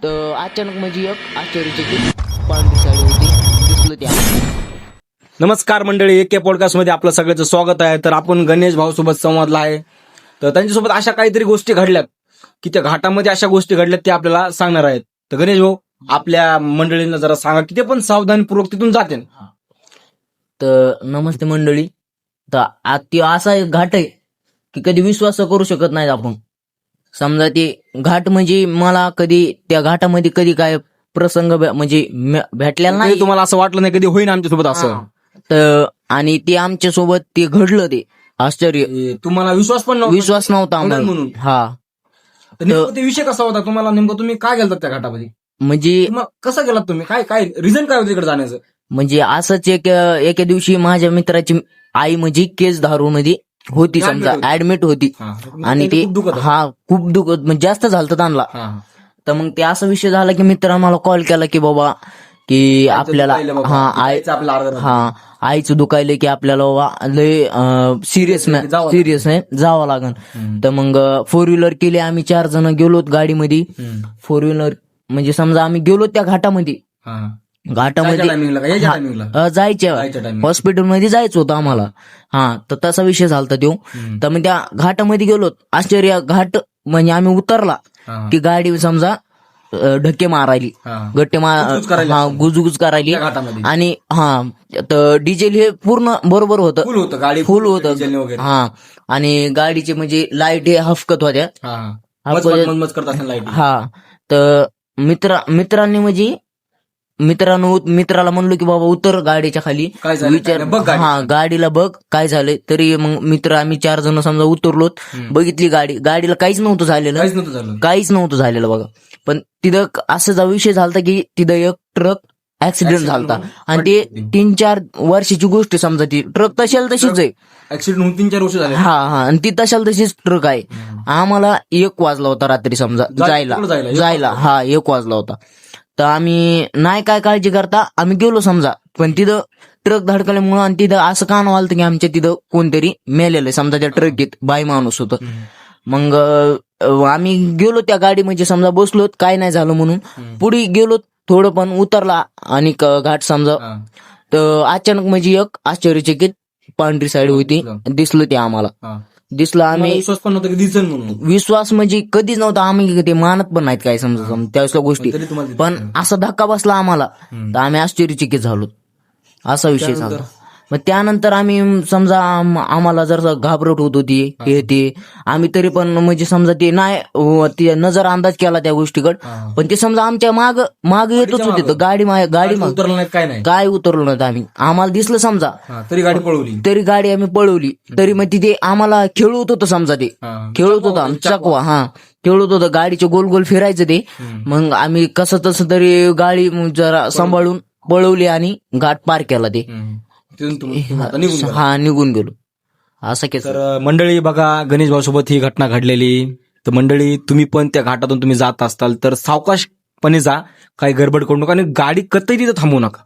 तर अचानक म्हणजे एक आश्चर्यचकित पांढरी साडी होती दिसलं त्या. नमस्कार मंडळी, एके पॉडकास्टमध्ये आपलं सगळ्याचं स्वागत आहे. तर आपण गणेश भाऊ सोबत संवादला आहे. तर त्यांच्यासोबत अशा काहीतरी गोष्टी घडल्यात की त्या घाटामध्ये अशा गोष्टी घडल्यात ते आपल्याला सांगणार आहेत. तर गणेश भाऊ, आपल्या मंडळींना जरा सांगा की ते पण सावधानीपूर्वक तिथून जाते. तर नमस्ते मंडळी. तर ते असा एक घाट आहे की कधी विश्वास करू शकत नाही आपण. समजा ते घाट म्हणजे मला कधी त्या घाटामध्ये कधी काय प्रसंग म्हणजे भेटलेला नाही. तुम्हाला असं वाटलं नाही कधी होईन आमच्यासोबत असं? तर आणि ते आमच्या सोबत ते घडलं, ते आश्चर्य. तुम्हाला विश्वास पण विश्वास नव्हता आम्हाला म्हणून. हा. तर नेमकं ते विषय कसा होता? तुम्हाला नेमकं तुम्ही काय गेलात त्या घाटामध्ये? म्हणजे कसं गेलात तुम्ही? काय काय रिझन काय होतं तिकडे जाण्याचं? म्हणजे असंच एके दिवशी माझ्या मित्राची आई म्हणजे केस दारूमध्ये होती, समजा ऍडमिट होती. आणि ते खूप दुखत म्हणजे जास्त झालं त्यांना. तर मग ते असा विषय झाला की मित्रांनो मला कॉल केला की बाबा की आपल्याला आईचं दुखायलं की आपल्याला लय सिरियस नाही जावं लागेल. तर मग 4 व्हीलर केली, आम्ही 4 जण गेलो गाडीमध्ये. 4 व्हीलर म्हणजे समजा आम्ही गेलो त्या घाटामध्ये जायच्या हॉस्पिटलमध्ये जायचं होतं आम्हाला. तर तसा विषय झालता तो. तर मग त्या घाटामध्ये गेलो. आश्चर्य घाट म्हणजे आम्ही उतरला की गाडी समजा ढक्के मारायली, गुजगुज करायली. आणि तर डिझेल हे पूर्ण बरोबर होतं, फुल होतं. आणि गाडीचे म्हणजे लाईट हे हफकत होत्या. तर मित्रांनी म्हणजे मित्राला म्हणलो की बाबा उतर गाडीच्या खाली, विचार गाडीला बघ काय झालंय. तरी मग आम्ही 4 जण समजा उतरलोत. बघितली गाडीला काहीच नव्हतं झालेलं बघा. पण तिथं असा विषय झालता की तिथं एक ट्रक ऍक्सिडेंट झालता. आणि ते 3-4 वर्षाची गोष्ट समजा. ती ट्रक तशीच आहे. ऍक्सिडेंट होऊन 3-4 वर्ष झाले. आणि ती तशीच ट्रक आहे. आम्हाला 1 वाजला होता रात्री समजा जायला. 1 वाजला होता. तर आम्ही नाही काय काळजी करता आम्ही गेलो समजा. पण तिथं ट्रक धडकल्यामुळं आणि तिथं असं कान वालतं की आमच्या तिथं कोणतरी मेलेलं समजा त्या ट्रकीत बाई माणूस होतं. मग आम्ही गेलो त्या गाडी म्हणजे समजा बसलो, काय नाही झालं म्हणून पुढे गेलो. थोडं पण उतरला आणि घाट समजा. तर अचानक म्हणजे एक आश्चर्यचकित पांढरी साडी होती दिसलं ते आम्हाला. दिसलं. आम्ही विश्वास पण नव्हता की दिसेल म्हणून. विश्वास म्हणजे कधीच नव्हता. आम्ही ते मानत पण नाहीत काय समजा त्या गोष्टी. पण असा धक्का बसला आम्हाला तर आम्ही आश्चर्यचकित झालो. असा विषय झाला. मग त्यानंतर आम्ही समजा आम्हाला जर घाबरट होत होती हे ते, आम्ही तरी पण म्हणजे समजा ते नाही नजर अंदाज केला त्या गोष्टीकडे. पण ते समजा आमच्या माग येतच होते. गाडी काय उतरलो नाही आम्ही. आम्हाला दिसलं समजा तरी गाडी आम्ही पळवली. तरी मग तिथे आम्हाला खेळवत होतं समजा. ते खेळवत होतं चकवा. खेळवत होतं गाडीचे गोल गोल फिरायचं ते. मग आम्ही कसं तसं तरी गाडी जरा सांभाळून पळवली आणि घाट पार केला. ते निघून गेलो असं केलं. तर मंडळी बघा, गणेश भाऊ सोबत ही घटना घडलेली. तर मंडळी तुम्ही पण त्या घाटातून तुम्ही जात असताल तर सावकाशपणे जा, काही गडबड करू नका आणि गाडी कतही तिथं थांबवू नका.